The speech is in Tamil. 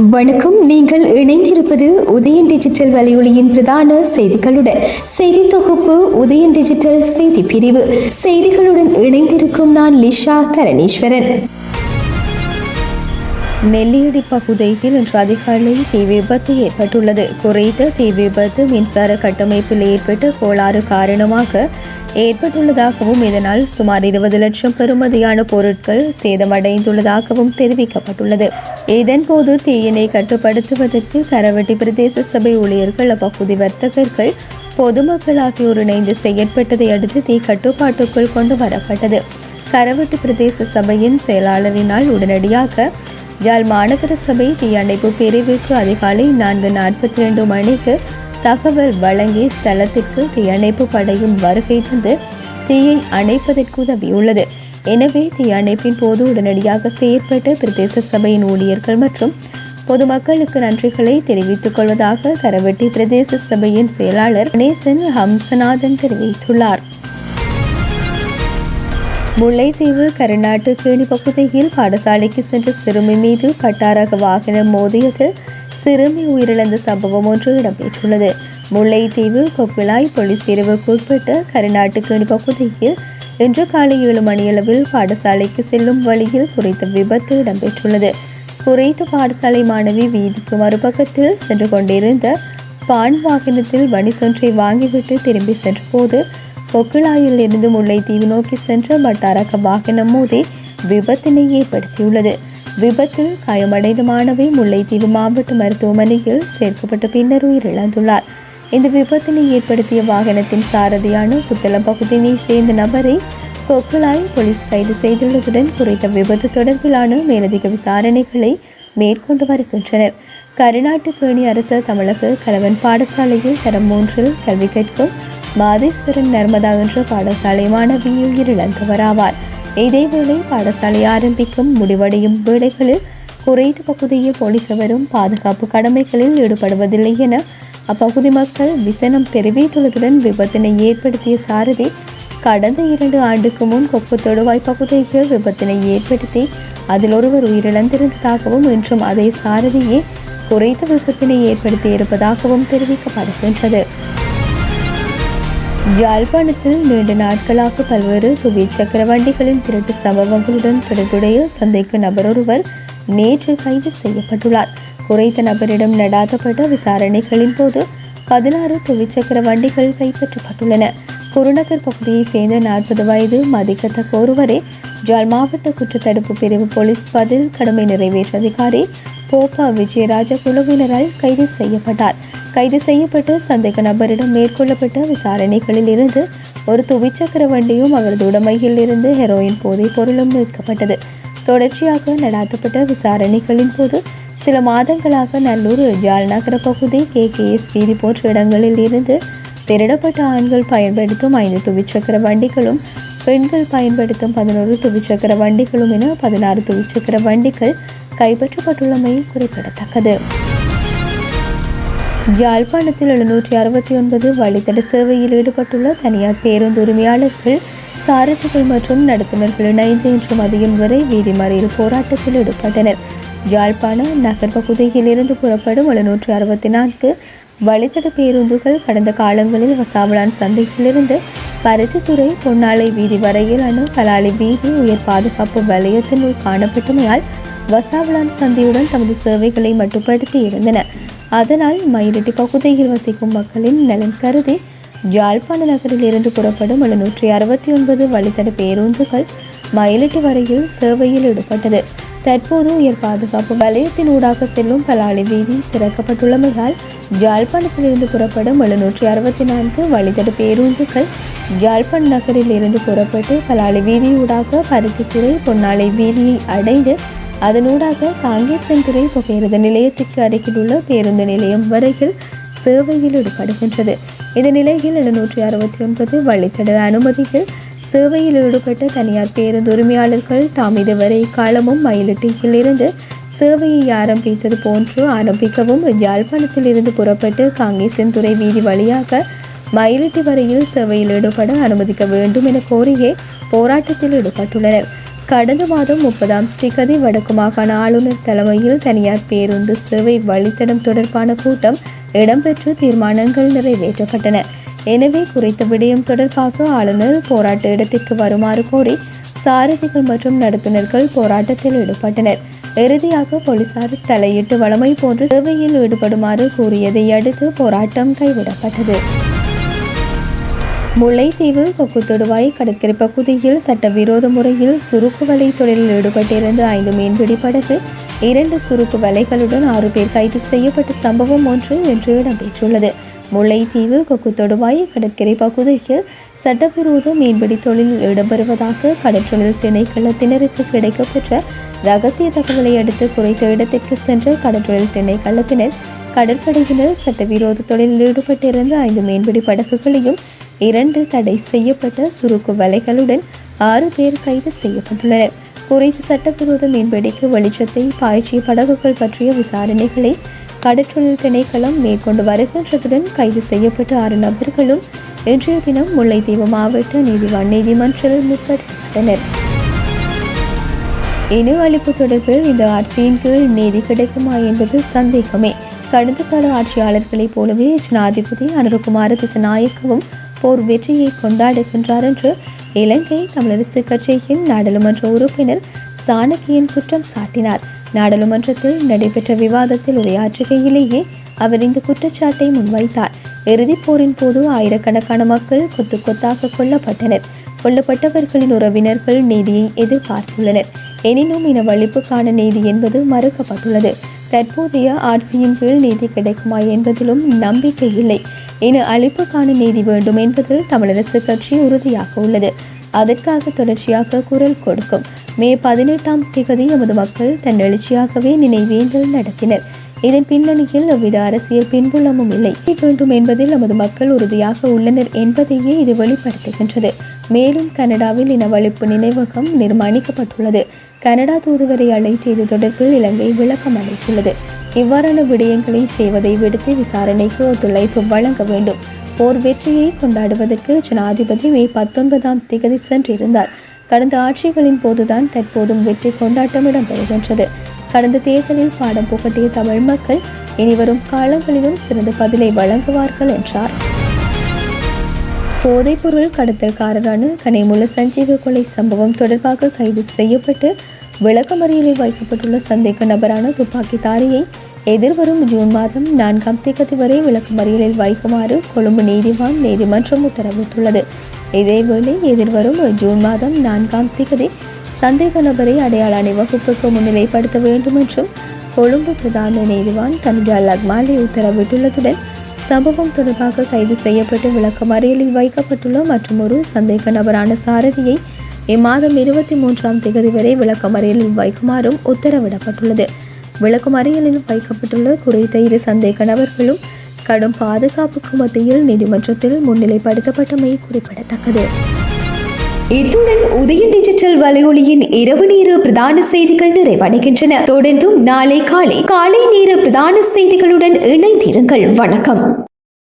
வணக்கம். நீங்கள் இணைந்திருப்பது உதயன் டிஜிட்டல் வலையொலியின் பிரதான செய்திகளுடன். செய்தி தொகுப்பு உதயன் டிஜிட்டல் செய்தி பிரிவு. செய்திகளுடன் இணைந்திருக்கும் நான் லிஷா தரணீஸ்வரன். நெல்லியடி பகுதியில் இன்று அதிகாலை தீ விபத்து ஏற்பட்டுள்ளது. குறித்த தீ விபத்து மின்சார கட்டமைப்பில் ஏற்பட்ட கோளாறு காரணமாக ஏற்பட்டுள்ளதாகவும் இதனால் சுமார் 20 லட்சம் பெறுமதியான பொருட்கள் சேதமடைந்துள்ளதாகவும் தெரிவிக்கப்பட்டுள்ளது. இதன்போது தீயினை கட்டுப்படுத்துவதற்கு கரவெட்டி பிரதேச சபை ஊழியர்கள், அப்பகுதி வர்த்தகர்கள், பொதுமக்கள் ஆகியோர் இணைந்து செயற்பட்டதை அடுத்து தீ கட்டுப்பாட்டுக்குள் கொண்டு வரப்பட்டது. கரவெட்டி பிரதேச சபையின் செயலாளரினால் உடனடியாக யாழ் மாநகர சபை தீயணைப்பு பிரிவுக்கு அதிகாலை 4:42 மணிக்கு தகவல் வழங்கி ஸ்தலத்திற்கு தீயணைப்பு படையும் வருகை தந்து தீயை அணைப்பதற்கு உதவியுள்ளது. எனவே தீயணைப்பின் போது உடனடியாக செயற்பட்ட பிரதேச சபையின் ஊழியர்கள் மற்றும் பொதுமக்களுக்கு நன்றிகளை தெரிவித்துக் கொள்வதாக கரவெட்டி பிரதேச சபையின் செயலாளர் கணேசன் ஹம்சநாதன் தெரிவித்துள்ளார். முல்லைத்தீவு கருநாட்டு கேணி பகுதியில் பாடசாலைக்கு சென்ற சிறுமி மீது பட்டாரக வாகனம் மோதியதில் சிறுமி உயிரிழந்த சம்பவம் ஒன்று இடம்பெற்றுள்ளது. முல்லைத்தீவு கொக்குளாய் போலீஸ் பிரிவுக்குட்பட்ட கருநாட்டு கேணி பகுதியில் இன்று காலை 7 மணியளவில் பாடசாலைக்கு செல்லும் வழியில் குறித்த விபத்து இடம்பெற்றுள்ளது. குறித்த பாடசாலை மாணவி வீதிக்கு மறுபக்கத்தில் சென்று கொண்டிருந்த பான் வாகனத்தில் வணிசொன்றை வாங்கிவிட்டு திரும்பி சென்ற போது கொக்குளாயில் இருந்து முல்லைத்தீவு நோக்கி சென்ற பட்டாரக வாகனம் மோதி விபத்தினை ஏற்படுத்தியுள்ளது. விபத்தில் காயமடைந்த மாணவி முல்லைத்தீவு மாவட்ட மருத்துவமனையில் சேர்க்கப்பட்ட பின்னர் உயிரிழந்துள்ளார். இந்த விபத்தினை ஏற்படுத்திய வாகனத்தின் சாரதியான புத்தளம் பகுதியை சேர்ந்த நபரை கொக்குளாய் போலீஸ் கைது செய்துள்ளதுடன் குறித்த விபத்து தொடர்பிலான மேலதிக விசாரணைகளை மேற்கொண்டு வருகின்றனர். கருநாட்டு கேணி அரசு தமிழக கலவன் பாடசாலையில் தரம் 3 கல்வி கற்கும் மாதேஸ்வரன் நர்மதா என்ற பாடசாலை மாணவி உயிரிழந்தவராவார். இதேவேளை பாடசாலை ஆரம்பிக்கும் முடிவடையும் வேளைகளில் குறைந்த பகுதியில் போலீசாரும் பாதுகாப்பு கடமைகளில் ஈடுபடுவதில்லை என அப்பகுதி மக்கள் விசனம் தெரிவித்துள்ளதுடன் விபத்தினை ஏற்படுத்திய சாரதி கடந்த 2 ஆண்டுக்கு முன் கொப்பு தொடுவாய் பகுதியில் விபத்தினை ஏற்படுத்தி அதில் ஒருவர் உயிரிழந்திருந்ததாகவும் இன்றும் அதே சாரதியே குறைந்த விபத்தினை ஏற்படுத்தி இருப்பதாகவும் தெரிவிக்கப்படுகின்றது. யாழ்ப்பாணத்தில் நீண்ட நாட்களாக பல்வேறு துவிச்சக்கர வண்டிகளின் திருட்டு சம்பவங்களுடன் தொடர்புடைய சந்தேக நபர் ஒருவர் நேற்று கைது செய்யப்பட்டுள்ளார். குறித்த நபரிடம் நடாத்தப்பட்ட விசாரணைகளின் போது 16 துவிச்சக்கர வண்டிகள் கைப்பற்றப்பட்டுள்ளன. குருநகர் பகுதியை சேர்ந்த 40 வயது மதிக்கத்தக்க ஒருவரே யாழ் மாவட்ட குற்றத்தடுப்பு பிரிவு போலீஸ் பதில் கடமை நிறைவேற்ற அதிகாரி போப்பா விஜயராஜ குழுவினரால் கைது செய்யப்பட்டார். கைது செய்யப்பட்ட சந்தேக நபரிடம் மேற்கொள்ளப்பட்ட விசாரணைகளில் இருந்து ஒரு துவிச்சக்கர வண்டியும் அவரது உடைமையில் இருந்து ஹெரோயின் போதைப் பொருளும் மீட்கப்பட்டது. தொடர்ச்சியாக நடாத்தப்பட்ட விசாரணைகளின் போது சில மாதங்களாக நல்லூர் யாழ் நகர பகுதி KKS வீதி போன்ற இடங்களில் இருந்து திருடப்பட்ட ஆண்கள் பயன்படுத்தும் 5 துவிச்சக்கர வண்டிகளும் பெண்கள் பயன்படுத்தும் 11 துவிச்சக்கர வண்டிகளும் என 16 துவிச்சக்கர வண்டிகள் கைப்பற்றப்பட்டுள்ளமை குறிப்பிடத்தக்கது. யாழ்ப்பாணத்தில் 769 வழித்தட சேவையில் ஈடுபட்டுள்ள தனியார் பேருந்து உரிமையாளர்கள், சாரதிகள் மற்றும் நடத்துனர்கள் இணைந்து இன்று மதியம் வரை வீதி மறியல் போராட்டத்தில் ஈடுபட்டனர். யாழ்ப்பாண நகர் பகுதியில் இருந்து புறப்படும் 764 வழித்தட பேருந்துகள் கடந்த காலங்களில் வசாவளான் சந்தையிலிருந்து பருத்தித்துறை பொன்னாலை வீதி வரையிலான கலாலி வீதி உயர் பாதுகாப்பு வலயத்தினுள் காணப்பட்டமையால் வசாவளான் சந்தையுடன் தமது சேவைகளை மட்டுப்படுத்தி இருந்தன. அதனால் மயிலிட்டி பகுதியில் வசிக்கும் மக்களின் நலன் கருதி யாழ்ப்பாண நகரில் இருந்து புறப்படும் 769 வழித்தட பேருந்துகள் மயிலிட்டி வரையில் சேவையில் ஈடுபட்டது. தற்போது உயர் பாதுகாப்பு வலயத்தின் ஊடாக செல்லும் கலாலி வீதி திறக்கப்பட்டுள்ளமையால் யாழ்ப்பாணத்திலிருந்து புறப்படும் 764 வழித்தட பேருந்துகள் யாழ்ப்பாண நகரில் இருந்து புறப்பட்டு கலாலி வீதியூடாக பருத்தித்துறை பொன்னாலை வீதியை அடைந்து அதனூடாக காங்கேசன்துறை புகையிரத நிலையத்திற்கு அருகில் உள்ள பேருந்து நிலையம் வரையில் சேவையில் ஈடுபடுகின்றது. இந்த நிலையில் 769 வழித்தட அனுமதியில் சேவையில் ஈடுபட்ட தனியார் பேருந்து உரிமையாளர்கள் தாம் இதுவரை காலமும் மயிலிட்டியில் இருந்து சேவையை ஆரம்பித்தது போன்று ஆரம்பிக்கவும் யாழ்ப்பாணத்தில் இருந்து புறப்பட்டு காங்கேசன்துறை வீதி வழியாக மயிலிட்டி வரையில் சேவையில் ஈடுபட அனுமதிக்க வேண்டும் என கோரியே போராட்டத்தில் ஈடுபட்டுள்ளனர். கடந்த மாதம் 30ஆம் திகதி வடக்கு மாகாண ஆளுநர் தலைமையில் தனியார் பேருந்து சேவை வழித்தடம் தொடர்பான கூட்டம் இடம்பெற்று தீர்மானங்கள் நிறைவேற்றப்பட்டன. எனவே குறித்த விடயம் தொடர்பாக ஆளுநர் போராட்ட இடத்திற்கு வருமாறு கோரி சாரதிகள் மற்றும் நடத்துனர்கள் போராட்டத்தில் ஈடுபட்டனர். இறுதியாக போலீசார் தலையிட்டு வழமை போன்று சேவையில் ஈடுபடுமாறு கூறியதை அடுத்து போராட்டம் கைவிடப்பட்டது. முல்லைத்தீவு கொக்குத்தொடுவாய் கடற்கரை பகுதியில் சட்டவிரோத முறையில் சுருக்கு வலை தொழிலில் ஈடுபட்டிருந்த 5 மீன்பிடி படகு 2 சுருக்கு வலைகளுடன் 6 பேர் கைது செய்யப்பட்ட சம்பவம் ஒன்று இன்று இடம்பெற்றுள்ளது. முல்லைத்தீவு கொக்குத்தொடுவாய் கடற்கரை பகுதியில் சட்டவிரோத மீன்பிடி தொழிலில் ஈடுபடுவதாக கடற்றொழில் திணைக்களத்தினருக்கு கிடைக்கப்பெற்ற ரகசிய தகவலை அடுத்து குறித்த இடத்திற்கு சென்ற கடற்றொழில் திணைக்களத்தினர் கடற்படையினர் சட்டவிரோத தொழிலில் ஈடுபட்டிருந்த 5 மீன்பிடி படகுகளையும் 2 தடை செய்யப்பட்ட சுருக்கு வலைகளுடன் 6 பேர் கைது செய்யப்பட்டுள்ளனர். குறித்த சட்டவிரோத மீன்பிடிக்கு வெளிச்சத்தை பாய்ச்சிய படகுகள் பற்றிய விசாரணைகளை கடற்றொழில் திணைக்களம் மேற்கொண்டு வருகின்றதுடன் கைது செய்யப்பட்ட 6 நபர்களும் இன்றைய தினம் முல்லைத்தீவு மாவட்ட நீதிவான் நீதிமன்றில் முற்படுத்தப்பட்டனர். இன அழிப்பு தொடர்பில் இந்த ஆட்சியின் கீழ் நீதி கிடைக்குமா என்பது சந்தேகமே. கடந்த கால ஆட்சியாளர்களைப் போலவே ஜனாதிபதி அனுரகுமார திசாநாயக்கவும் போர் வெற்றியை கொண்டாடுகின்றார் என்று இலங்கை தமிழரசு கட்சியின் நாடாளுமன்ற உறுப்பினர் சாணக்கியன் குற்றம் சாட்டினார். நாடாளுமன்றத்தில் நடைபெற்ற விவாதத்தில் உரையாற்றுகையிலேயே அவர் இந்த குற்றச்சாட்டை முன்வைத்தார். இறுதிப் போரின் போது ஆயிரக்கணக்கான மக்கள் கொத்து கொத்தாக கொல்லப்பட்டனர். கொல்லப்பட்டவர்களின் உறவினர்கள் நீதியை எதிர்பார்த்துள்ளனர். எனினும் இனவழிப்புக்கான நீதி என்பது மறுக்கப்பட்டுள்ளது. தற்போதைய ஆட்சியின் கீழ் நீதி கிடைக்குமா என்பதிலும் நம்பிக்கை இல்லை. இன அழிப்புக்கான நீதி வேண்டும் என்பதில் தமிழரசு கட்சி உறுதியாக உள்ளது. அதற்காக தொடர்ச்சியாக குரல் கொடுக்கும். மே 18ஆம் திகதி எமது மக்கள் தன்னெழுச்சியாகவே நினைவேந்தல் நடத்தினர். இதன் பின்னணியில் எவ்வித அரசியல் பின்புலமும் இல்லை வேண்டும் என்பதில் எமது மக்கள் உறுதியாக உள்ளனர் என்பதையே இது வெளிப்படுத்துகின்றது. மேலும் கனடாவில் இனவழிப்பு நினைவகம் நிர்மாணிக்கப்பட்டுள்ளது. கனடா தூதுவரை அழைத்து இது தொடர்பில் இலங்கை விளக்கம் அளித்துள்ளது. இவ்வாறான விடயங்களை செய்வதை விடுத்து விசாரணைக்கு ஒத்துழைப்பு வழங்க வேண்டும். போர் வெற்றியை கொண்டாடுவதற்கு ஜனாதிபதி மே 19ஆம் திகதி சென்றிருந்தார். கடந்த ஆட்சிகளின் போதுதான் தற்போதும் வெற்றி கொண்டாட்டம் இடம்பெறுகின்றது. கடந்த தேர்தலில் பாடம் புகட்டிய தமிழ் மக்கள் இனிவரும் காலங்களிலும் சிறந்த பதிலை வழங்குவார்கள் என்றார். போதைப்பொருள் கடத்தல்காரரான கனிமுல்ல சஞ்சீவ கொலை சம்பவம் தொடர்பாக கைது செய்யப்பட்டு விளக்கமறியலில் வைக்கப்பட்டுள்ள சந்தேக நபரான துப்பாக்கிதாரியை எதிர்வரும் ஜூன் மாதம் 4ஆம் திகதி வரை விளக்கமறியலில் வைக்குமாறு கொழும்பு நீதிவான் நீதிமன்றம் உத்தரவிட்டுள்ளது. இதேவேளை எதிர்வரும் ஜூன் மாதம் 4ஆம் திகதி சந்தேக நபரை அடையாள அணிவகுப்புக்கு முன்னிலைப்படுத்த வேண்டும் என்றும் கொழும்பு பிரதான நீதிவான் தன்யா லக்மாலி உத்தரவிட்டுள்ளதுடன் சம்பவம் தொடர்பாக கைது செய்யப்பட்டு விளக்கமறியலில் வைக்கப்பட்டுள்ள மற்றொரு சந்தேக நபரான சாரதியை இம்மாதம் 23ஆம் திகதி வரை விளக்கமறியலில் வைக்குமாறும் உத்தரவிடப்பட்டுள்ளது. விளக்கமறியலில் வைக்கப்பட்டுள்ள குறித்த 2 சந்தேக நபர்களும் கடும் பாதுகாப்புக்கு மத்தியில் நீதிமன்றத்தில் முன்னிலைப்படுத்தப்பட்டமை குறிப்பிடத்தக்கது. இத்துடன் உதயம் டிஜிட்டல் வலையொலியின் இரவு நேர பிரதான செய்திகள் நிறைவடைகின்றன. தொடர்ந்தும் நாளை காலை நேர பிரதான செய்திகளுடன் இணைந்திருங்கள். வணக்கம்.